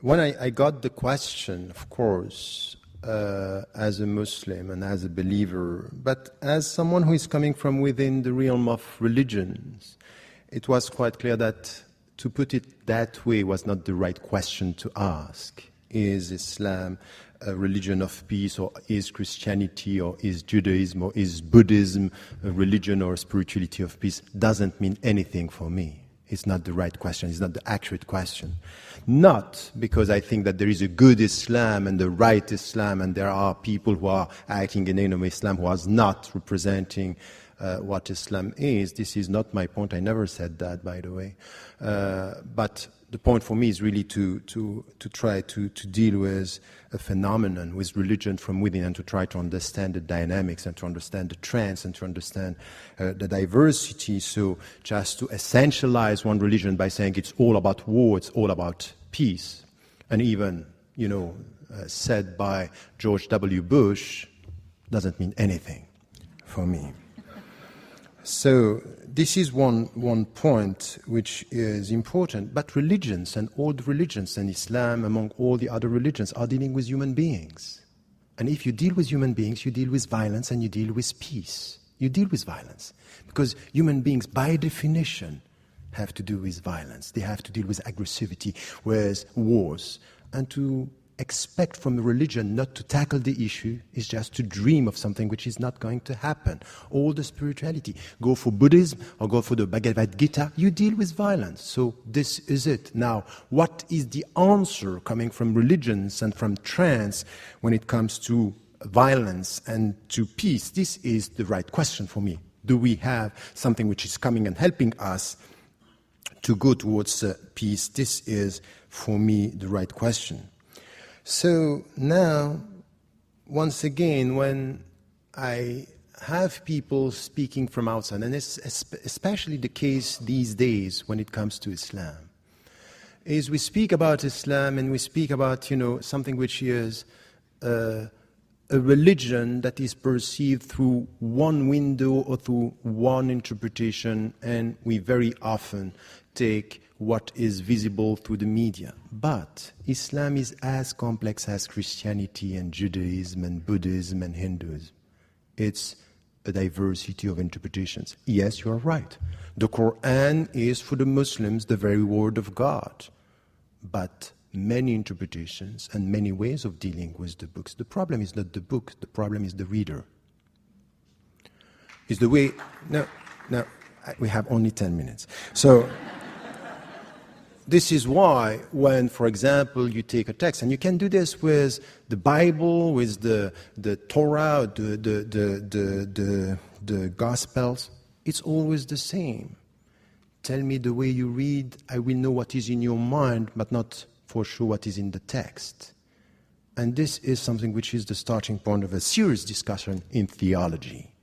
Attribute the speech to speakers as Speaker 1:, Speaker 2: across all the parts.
Speaker 1: When I got the question, of course, as a Muslim and as a believer, but as someone who is coming from within the realm of religions, it was quite clear that to put it that way was not the right question to ask. Is Islam a religion of peace, or is Christianity, or is Judaism, or is Buddhism a religion or a spirituality of peace? Doesn't mean anything for me. It's not the right question. It's not the accurate question. Not because I think that there is a good Islam and the right Islam, and there are people who are acting in the name of Islam who are not representing what Islam is. This is not my point. I never said that, by the way. But the point for me is really to try to deal with a phenomenon, with religion from within, and to try to understand the dynamics and to understand the trends and to understand the diversity. So just to essentialize one religion by saying it's all about war, it's all about peace, and even, said by George W. Bush, doesn't mean anything for me. So this is one point which is important. But religions, and all the religions, and Islam among all the other religions, are dealing with human beings. And if you deal with human beings, you deal with violence and you deal with peace. You deal with violence. Because human beings, by definition, have to do with violence. They have to deal with aggressivity, with wars. And to expect from a religion not to tackle the issue is just to dream of something which is not going to happen. All the spirituality, go for Buddhism or go for the Bhagavad Gita, you deal with violence. So this is it. Now, what is the answer coming from religions and from trends when it comes to violence and to peace? This is the right question for me. Do we have something which is coming and helping us to go towards peace? This is, for me, the right question. So now, once again, when I have people speaking from outside, and it's especially the case these days when it comes to Islam, is we speak about Islam and we speak about, something which is a religion that is perceived through one window or through one interpretation, and we very often take what is visible through the media. But Islam is as complex as Christianity and Judaism and Buddhism and Hinduism. It's a diversity of interpretations. Yes, you are right. The Quran is for the Muslims the very word of God. But many interpretations and many ways of dealing with the books. The problem is not the book, the problem is the reader. It's the way... No, we have only 10 minutes. So... This is why when, for example, you take a text, and you can do this with the Bible, with the Torah, the Gospels, it's always the same. Tell me the way you read, I will know what is in your mind, but not for sure what is in the text. And this is something which is the starting point of a serious discussion in theology.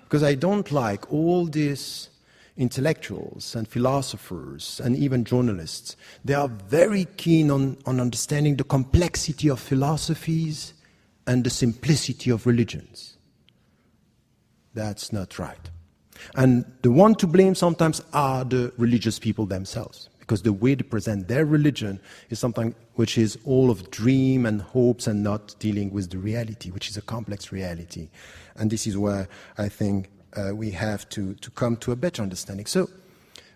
Speaker 1: Because I don't like all these intellectuals and philosophers and even journalists. They are very keen on understanding the complexity of philosophies and the simplicity of religions. That's not right. And the one to blame sometimes are the religious people themselves, because the way they present their religion is something which is all of dream and hopes and not dealing with the reality, which is a complex reality. And this is where I think we have to come to a better understanding. So,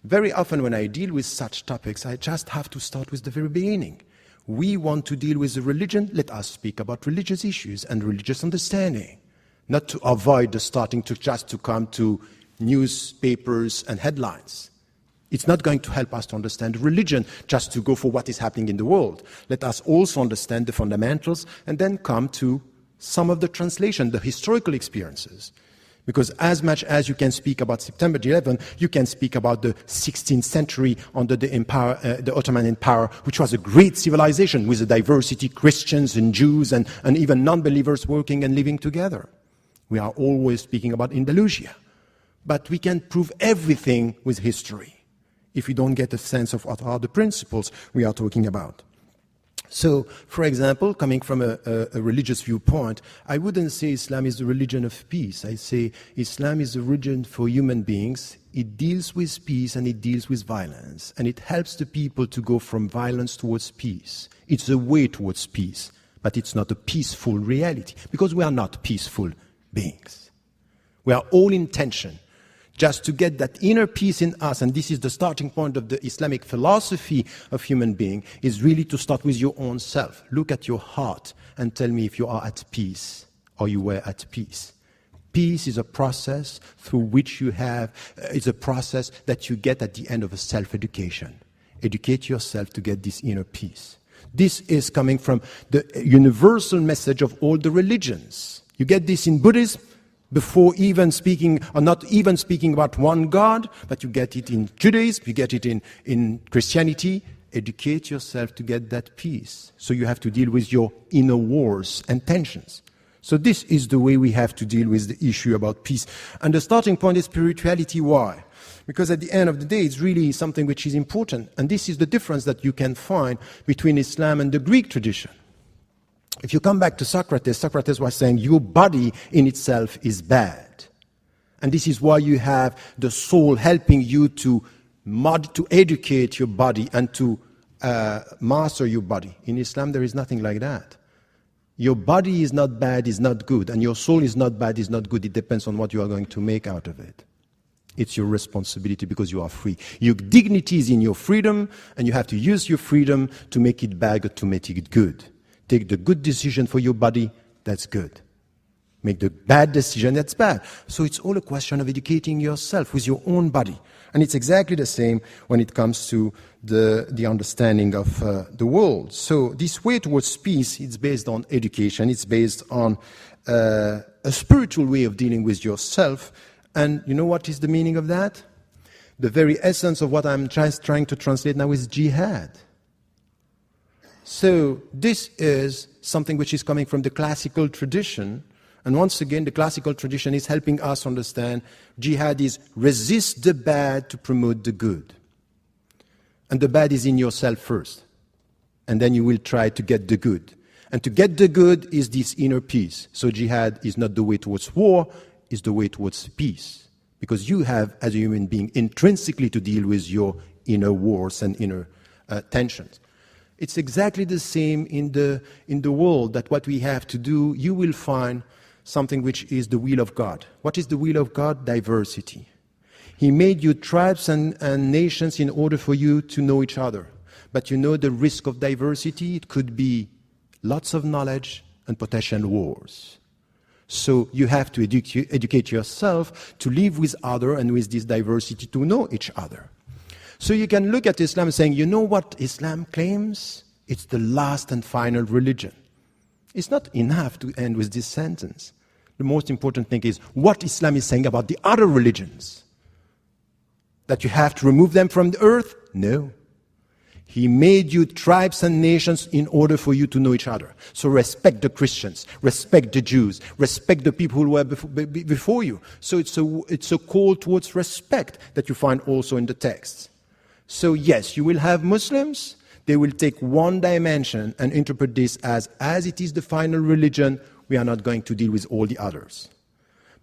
Speaker 1: very often when I deal with such topics, I just have to start with the very beginning. We want to deal with the religion, let us speak about religious issues and religious understanding. Not to avoid the starting to just to come to newspapers and headlines. It's not going to help us to understand religion just to go for what is happening in the world. Let us also understand the fundamentals and then come to some of the translation, the historical experiences. Because as much as you can speak about September 11, you can speak about the 16th century under the empire, the Ottoman Empire, which was a great civilization with a diversity, Christians and Jews and even non-believers working and living together. We are always speaking about Andalusia. But we can't prove everything with history if we don't get a sense of what are the principles we are talking about. So, for example, coming from a religious viewpoint, I wouldn't say Islam is the religion of peace. I say Islam is the religion for human beings. It deals with peace and it deals with violence. And it helps the people to go from violence towards peace. It's a way towards peace, but it's not a peaceful reality, because we are not peaceful beings. We are all in tension. Just to get that inner peace in us, and this is the starting point of the Islamic philosophy of human being, is really to start with your own self. Look at your heart and tell me if you are at peace or you were at peace. Peace is a process through which you have, it's a process that you get at the end of a self-education. Educate yourself to get this inner peace. This is coming from the universal message of all the religions. You get this in Buddhism, before even speaking, or not even speaking about one God, but you get it in Judaism, you get it in Christianity. Educate yourself to get that peace. So you have to deal with your inner wars and tensions. So this is the way we have to deal with the issue about peace. And the starting point is spirituality. Why? Because at the end of the day, it's really something which is important. And this is the difference that you can find between Islam and the Greek tradition. If you come back to Socrates, Socrates was saying your body in itself is bad. And this is why you have the soul helping you to educate your body and to master your body. In Islam, there is nothing like that. Your body is not bad, is not good, and your soul is not bad, is not good. It depends on what you are going to make out of it. It's your responsibility because you are free. Your dignity is in your freedom, and you have to use your freedom to make it bad or to make it good. Take the good decision for your body, that's good. Make the bad decision, that's bad. So it's all a question of educating yourself with your own body. And it's exactly the same when it comes to the understanding of the world. So this way towards peace, it's based on education. It's based on a spiritual way of dealing with yourself. And you know what is the meaning of that? The very essence of what I'm trying to translate now is jihad. So this is something which is coming from the classical tradition. And once again, the classical tradition is helping us understand jihad is resist the bad to promote the good. And the bad is in yourself first. And then you will try to get the good. And to get the good is this inner peace. So jihad is not the way towards war, it's the way towards peace. Because you have, as a human being, intrinsically to deal with your inner wars and inner tensions. It's exactly the same in the world, that what we have to do, you will find something which is the will of God. What is the will of God? Diversity. He made you tribes and nations in order for you to know each other. But you know the risk of diversity? It could be lots of knowledge and potential wars. So you have to educate yourself to live with others and with this diversity to know each other. So you can look at Islam saying, you know what Islam claims? It's the last and final religion. It's not enough to end with this sentence. The most important thing is what Islam is saying about the other religions. That you have to remove them from the earth? No. He made you tribes and nations in order for you to know each other. So respect the Christians, respect the Jews, respect the people who were before you. So it's a call towards respect that you find also in the texts. So yes, you will have Muslims, they will take one dimension and interpret this as it is the final religion, we are not going to deal with all the others.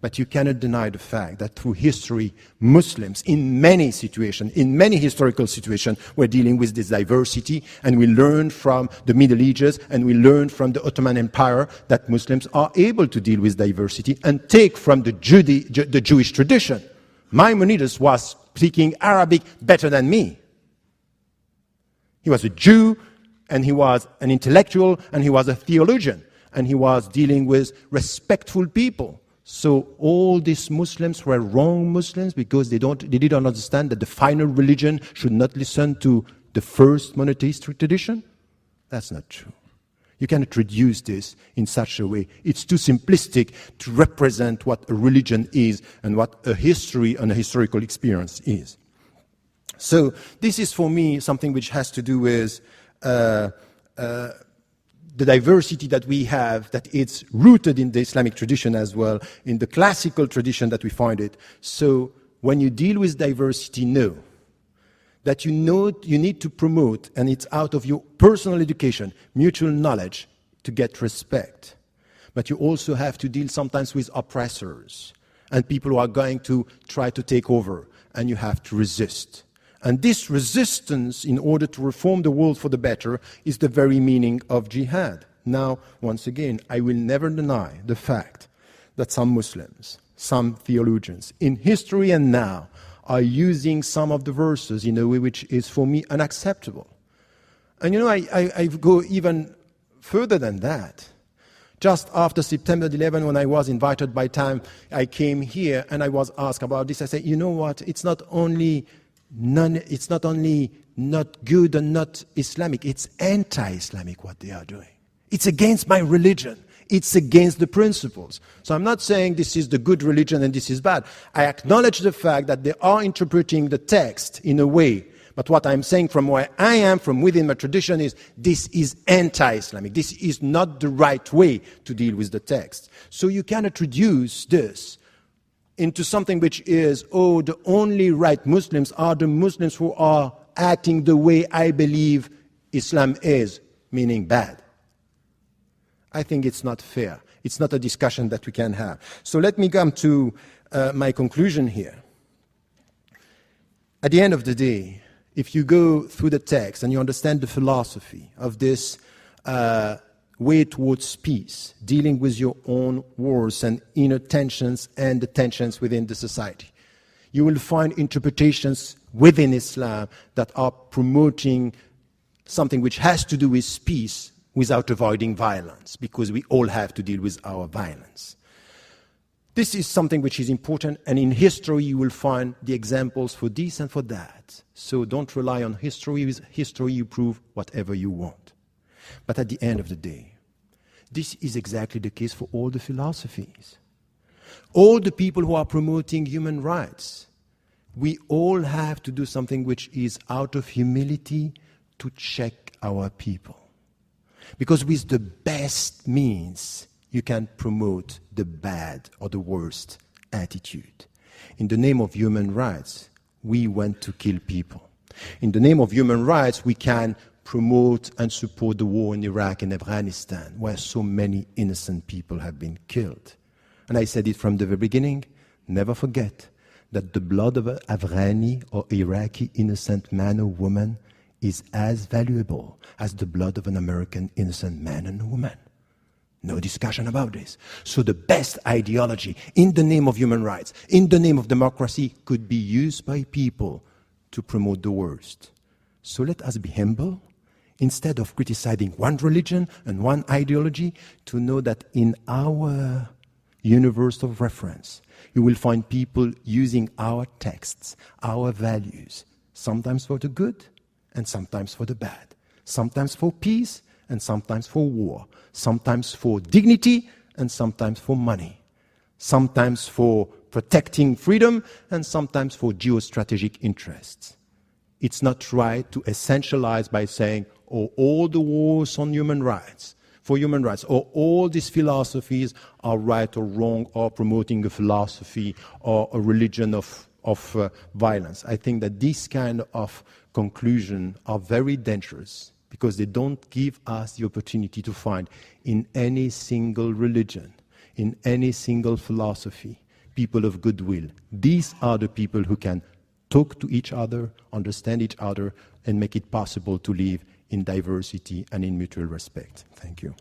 Speaker 1: But you cannot deny the fact that through history, Muslims in many situations, in many historical situations, were dealing with this diversity, and we learned from the Middle Ages and we learned from the Ottoman Empire that Muslims are able to deal with diversity and take from the Jewish tradition. Maimonides was speaking Arabic better than me. He was a Jew, and he was an intellectual, and he was a theologian, and he was dealing with respectful people. So all these Muslims were wrong Muslims because they didn't understand that the final religion should not listen to the first monotheistic tradition? That's not true. You cannot reduce this in such a way. It's too simplistic to represent what a religion is and what a history and a historical experience is. So this is for me something which has to do with the diversity that we have, that it's rooted in the Islamic tradition as well, in the classical tradition that we find it. So when you deal with diversity, know that you need to promote, and it's out of your personal education, mutual knowledge, to get respect. But you also have to deal sometimes with oppressors and people who are going to try to take over, and you have to resist. And this resistance, in order to reform the world for the better, is the very meaning of jihad. Now, once again, I will never deny the fact that some Muslims, some theologians, in history and now, are using some of the verses in a way which is, for me, unacceptable. And I go even further than that. Just after September 11, when I was invited by Time, I came here and I was asked about this. I said, you know what? It's not only not good and not Islamic. It's anti-Islamic what they are doing. It's against my religion. It's against the principles. So I'm not saying this is the good religion and this is bad. I acknowledge the fact that they are interpreting the text in a way. But what I'm saying from where I am, from within my tradition, is this is anti-Islamic. This is not the right way to deal with the text. So you cannot reduce this into something which is, the only right Muslims are the Muslims who are acting the way I believe Islam is, meaning bad. I think it's not fair. It's not a discussion that we can have. So let me come to my conclusion here. At the end of the day, if you go through the text and you understand the philosophy of this way towards peace, dealing with your own wars and inner tensions and the tensions within the society, you will find interpretations within Islam that are promoting something which has to do with peace without avoiding violence, because we all have to deal with our violence. This is something which is important, and in history you will find the examples for this and for that. So don't rely on history. With history you prove whatever you want. But at the end of the day, this is exactly the case for all the philosophies. All the people who are promoting human rights, we all have to do something which is out of humility to check our people. Because with the best means, you can promote the bad or the worst attitude. In the name of human rights, we want to kill people. In the name of human rights, we can promote and support the war in Iraq and Afghanistan, where so many innocent people have been killed. And I said it from the very beginning, never forget that the blood of an Afghani or Iraqi innocent man or woman is as valuable as the blood of an American innocent man and woman. No discussion about this. So the best ideology in the name of human rights, in the name of democracy, could be used by people to promote the worst. So let us be humble, instead of criticizing one religion and one ideology, to know that in our universe of reference, you will find people using our texts, our values, sometimes for the good and sometimes for the bad, sometimes for peace and sometimes for war, sometimes for dignity and sometimes for money, sometimes for protecting freedom and sometimes for geostrategic interests. It's not right to essentialize by saying, all the wars on human rights, for human rights, or all these philosophies are right or wrong, or promoting a philosophy or a religion of violence. I think that these kind of conclusions are very dangerous, because they don't give us the opportunity to find in any single religion, in any single philosophy, people of goodwill. These are the people who can talk to each other, understand each other, and make it possible to live in diversity and in mutual respect. Thank you.